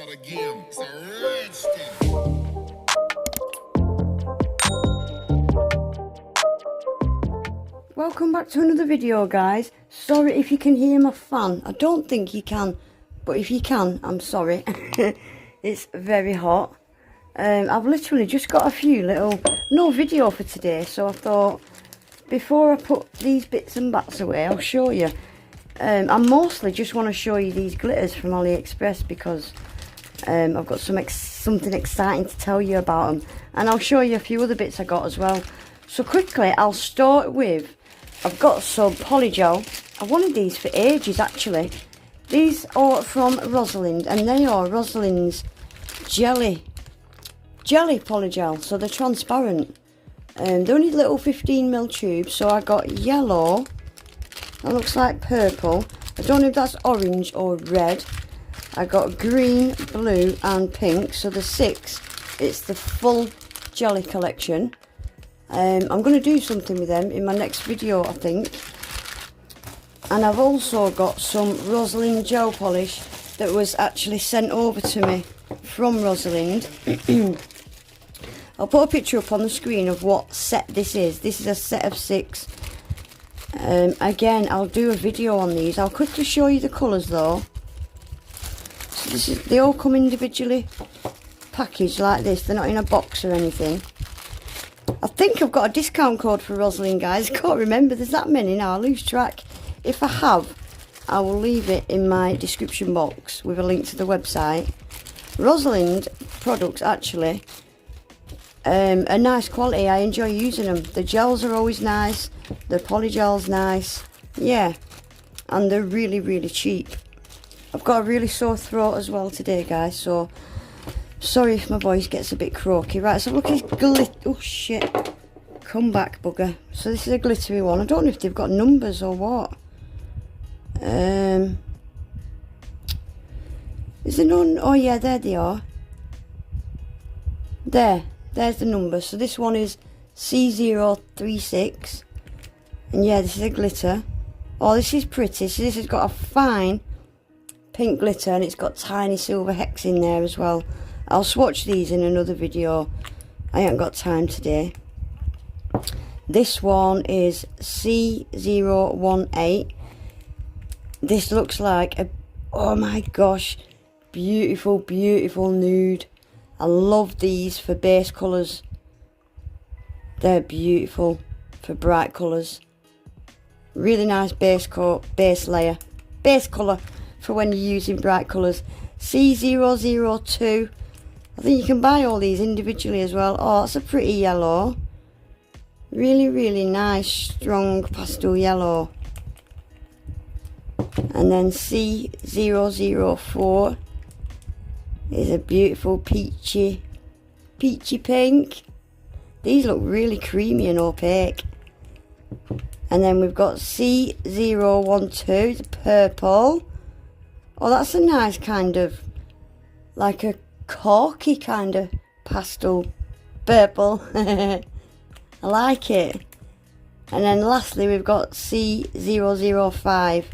start again. It's a rich thing. Welcome back to another video, guys. Sorry if you can hear my fan. I don't think you can, but if you can, I'm sorry. It's very hot. I've literally just got a few little, no video for today, so I thought before I put these bits and bats away, I'll show you. I mostly just want to show you these glitters from Aliexpress because I've got something exciting to tell you about them, and I'll show you a few other bits I got as well. So quickly, I'll start with, I've got some Polygel. I've wanted these for ages actually. These are from Rosalind, and they are Rosalind's jelly Polygel, so they're transparent. They're only little 15mm tubes, so I got yellow, that looks like purple, I don't know if that's orange or red. I got green, blue and pink, so the 6, it's the full jelly collection. I'm going to do something with them in my next video, I think. And I've also got some Rosalind gel polish that was actually sent over to me from Rosalind. I'll put a picture up on the screen of what set this is. This is a set of 6. Again, I'll do a video on these. I'll quickly show you the colours though. So they all come individually packaged like this. They're not in a box or anything. I think I've got a discount code for Rosalind, guys. I can't remember. There's that many now. I lose track. If I have, I will leave it in my description box with a link to the website. Rosalind products actually are nice quality. I enjoy using them. The gels are always nice. The Polygel's nice. Yeah. And they're really, really cheap. I've got a really sore throat as well today, guys. So, sorry if my voice gets a bit croaky. Right, so look at glitter. Oh, shit. Come back, bugger. So this is a glittery one. I don't know if they've got numbers or what. Is there none? Oh, yeah, there they are. There's the number. So this one is C036. And yeah, this is a glitter. Oh, this is pretty. So this has got a fine pink glitter and it's got tiny silver hex in there as well. I'll swatch these in another video. I haven't got time today. This one is C018. This looks like a, oh my gosh, beautiful, beautiful nude. I love these for base colours. They're beautiful for bright colours. Really nice base coat, base layer, base colour for when you're using bright colours. C002. I think you can buy all these individually as well. Oh, it's a pretty yellow. Really, really nice, strong pastel yellow. And then C004 is a beautiful peachy pink. These look really creamy and opaque. And then we've got C012, the purple. Oh, that's a nice kind of, like a corky kind of pastel purple. I like it. And then lastly we've got C005,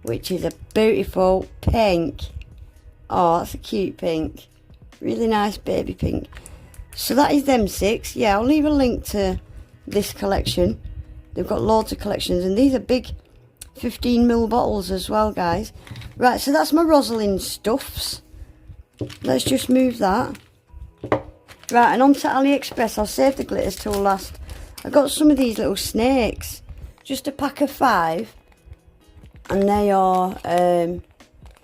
which is a beautiful pink. Oh, that's a cute pink. Really nice baby pink. So that is them 6. Yeah, I'll leave a link to this collection. They've got loads of collections, and these are big 15mm bottles as well, guys. Right, so that's my Rosalind stuffs. Let's just move that. Right, and on to Aliexpress. I'll save the glitters till last. I got some of these little snakes. Just a pack of 5. And they are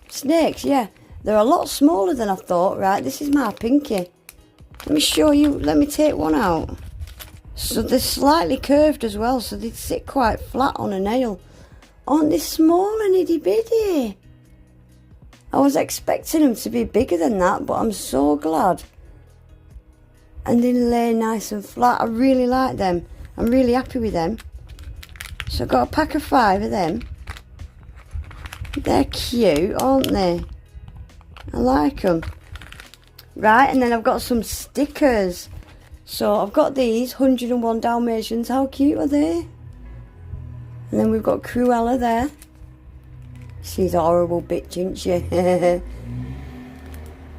snakes, yeah. They're a lot smaller than I thought. Right, this is my pinky. Let me show you. Let me take one out. So they're slightly curved as well, so they sit quite flat on a nail. Aren't they small and itty bitty? I was expecting them to be bigger than that, but I'm so glad. And they lay nice and flat. I really like them. I'm really happy with them. So I got a pack of 5 of them. They're cute, aren't they? I like them. Right, and then I've got some stickers. So I've got these 101 Dalmatians. How cute are they? And then we've got Cruella there. She's a horrible bitch, isn't she?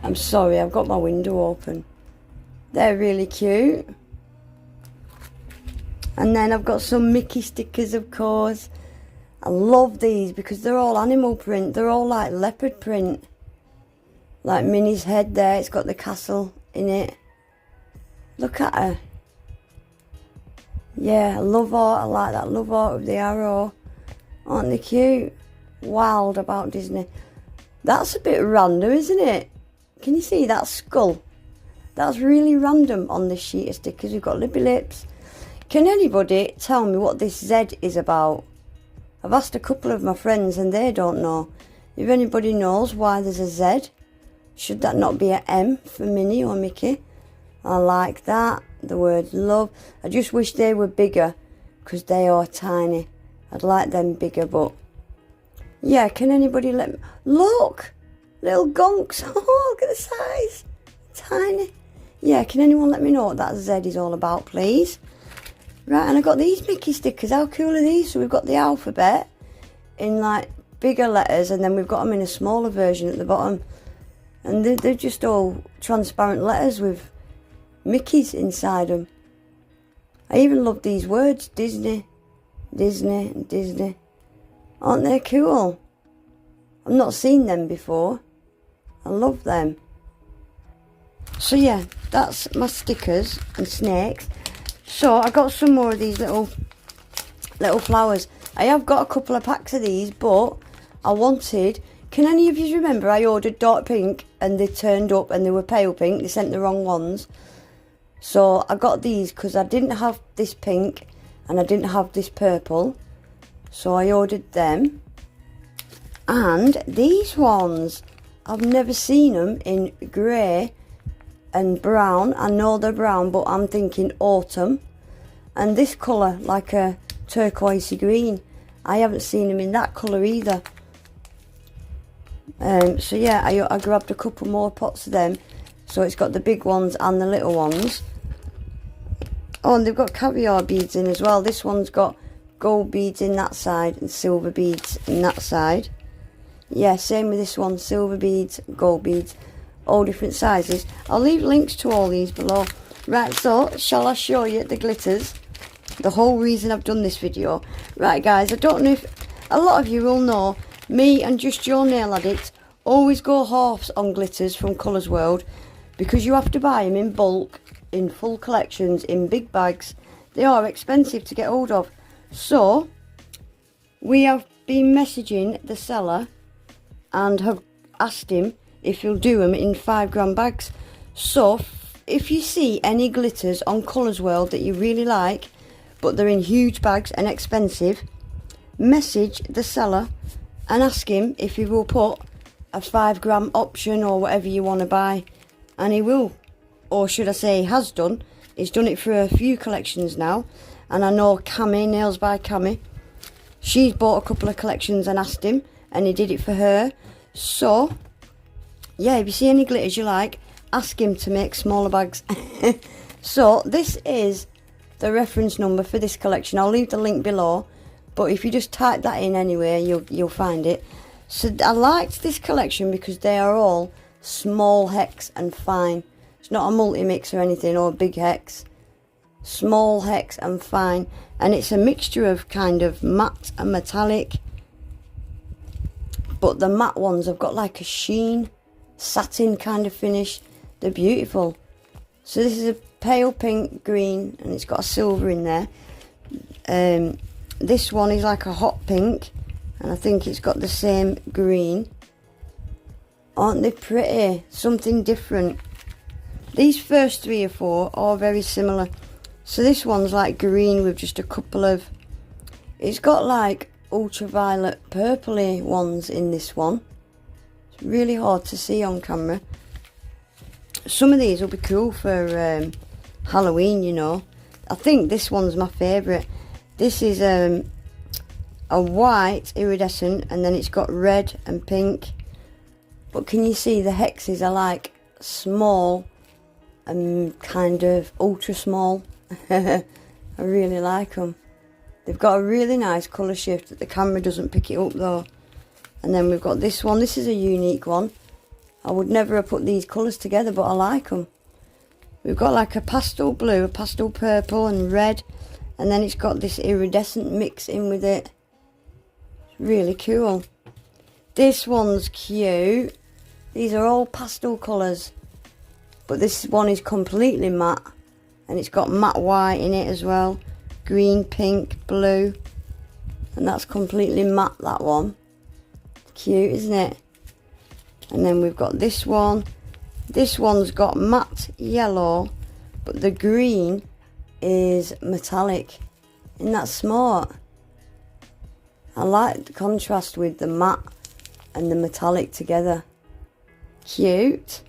I'm sorry, I've got my window open. They're really cute. And then I've got some Mickey stickers, of course. I love these because they're all animal print. They're all like leopard print. Like Minnie's head there, it's got the castle in it. Look at her. Yeah, love art. I like that love art with the arrow. Aren't they cute? Wild about Disney. That's a bit random, isn't it? Can you see that skull? That's really random on this sheet of stickers. We've got lippy lips. Can anybody tell me what this Z is about? I've asked a couple of my friends and they don't know. If anybody knows why there's a Z, should that not be an M for Minnie or Mickey? I like that. The word love. I just wish they were bigger because they are tiny. I'd like them bigger, but yeah, can anybody let me... Look! Little gonks. Oh, look at the size. Tiny. Yeah, can anyone let me know what that Z is all about, please? Right, and I got these Mickey stickers. How cool are these? So we've got the alphabet in like bigger letters, and then we've got them in a smaller version at the bottom. And they're just all transparent letters with Mickeys inside them. I even love these words. Disney, Disney, Disney. Aren't they cool? I've not seen them before. I love them. So yeah, that's my stickers and snakes. So I got some more of these little flowers. I have got a couple of packs of these, but I wanted... Can any of you remember I ordered dark pink and they turned up and they were pale pink? They sent the wrong ones. So I got these because I didn't have this pink and I didn't have this purple. So I ordered them. And these ones, I've never seen them in grey and brown. I know they're brown, but I'm thinking autumn. And this colour, like a turquoisey green, I haven't seen them in that colour either. So yeah, I grabbed a couple more pots of them. So it's got the big ones and the little ones. Oh, and they've got caviar beads in as well. This one's got gold beads in that side and silver beads in that side. Yeah, same with this one. Silver beads, gold beads, all different sizes. I'll leave links to all these below. Right, so shall I show you the glitters? The whole reason I've done this video. Right, guys, I don't know if a lot of you will know, me and Just Your Nail Addict always go halves on glitters from Colours World because you have to buy them in bulk, in full collections, in big bags. They are expensive to get hold of. So we have been messaging the seller and have asked him if he'll do them in 5 gram bags. So if you see any glitters on Colours World that you really like but they're in huge bags and expensive, message the seller and ask him if he will put a 5 gram option or whatever you want to buy, and he will, or should I say he has done. He's done it for a few collections now, and I know Cami, Nails by Cami, she's bought a couple of collections and asked him, and he did it for her. So yeah, if you see any glitters you like, ask him to make smaller bags. So this is the reference number for this collection. I'll leave the link below, but if you just type that in anyway, you'll find it. So I liked this collection because they are all small hex and fine. It's not a multi-mix or anything, or a big hex. Small hex and fine. And it's a mixture of kind of matte and metallic. But the matte ones have got like a sheen, satin kind of finish. They're beautiful. So this is a pale pink green and it's got a silver in there. This one is like a hot pink and I think it's got the same green. Aren't they pretty? Something different. These first 3 or 4 are very similar. So this one's like green with just a couple of... It's got like ultraviolet purpley ones in this one. It's really hard to see on camera. Some of these will be cool for Halloween, you know. I think this one's my favourite. This is a white iridescent and then it's got red and pink. But can you see the hexes are like small and kind of ultra small. I really like them. They've got a really nice colour shift that the camera doesn't pick it up though. And then we've got this one. This is a unique one. I would never have put these colours together, but I like them. We've got like a pastel blue, a pastel purple and red, and then it's got this iridescent mix in with it. Really cool. This one's cute. These are all pastel colours, but this one is completely matte, and it's got matte white in it as well. Green, pink, blue, and that's completely matte, that one. Cute, isn't it? And then we've got this one. This one's got matte yellow, but the green is metallic. Isn't that smart? I like the contrast with the matte and the metallic together. Cute.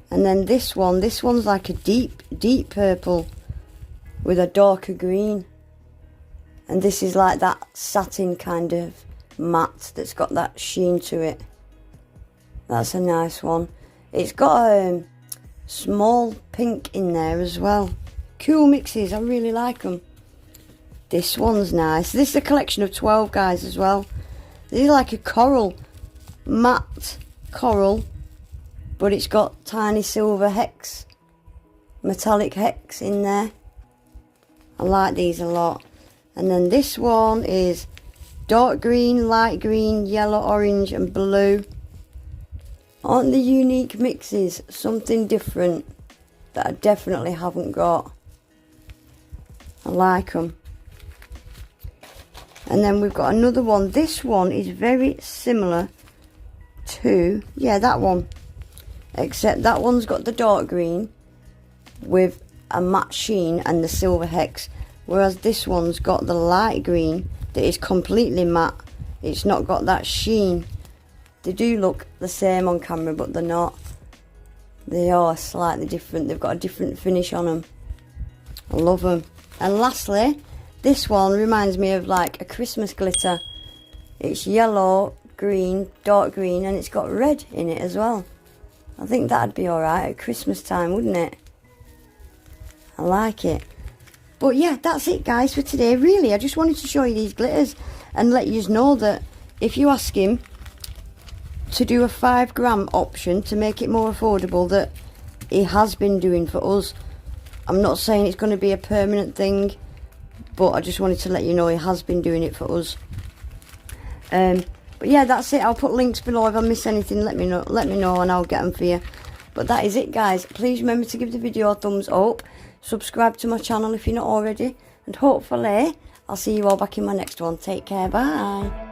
And then this one's like a deep purple with a darker green. And this is like that satin kind of matte that's got that sheen to it. That's a nice one. It's got a small pink in there as well. Cool mixes, I really like them. This one's nice. This is a collection of 12, guys, as well. This is like a coral, matte coral, but it's got tiny silver hex, metallic hex in there. I like these a lot. And then this one is dark green, light green, yellow, orange and blue. Aren't the unique mixes something different that I definitely haven't got? I like them. And then we've got another one. This one is very similar to, yeah, that one. Except that one's got the dark green with a matte sheen and the silver hex. Whereas this one's got the light green that is completely matte. It's not got that sheen. They do look the same on camera, but they're not. They are slightly different. They've got a different finish on them. I love them. And lastly, this one reminds me of like a Christmas glitter. It's yellow, green, dark green, and it's got red in it as well. I think that'd be alright at Christmas time, wouldn't it? I like it. But yeah, that's it, guys, for today. Really, I just wanted to show you these glitters and let you know that if you ask him to do a 5-gram option to make it more affordable, that he has been doing for us. I'm not saying it's going to be a permanent thing, but I just wanted to let you know he has been doing it for us. But yeah, that's it. I'll put links below. If I miss anything, let me know and I'll get them for you. But that is it, guys. Please remember to give the video a thumbs up, subscribe to my channel if you're not already, and hopefully I'll see you all back in my next one. Take care, bye.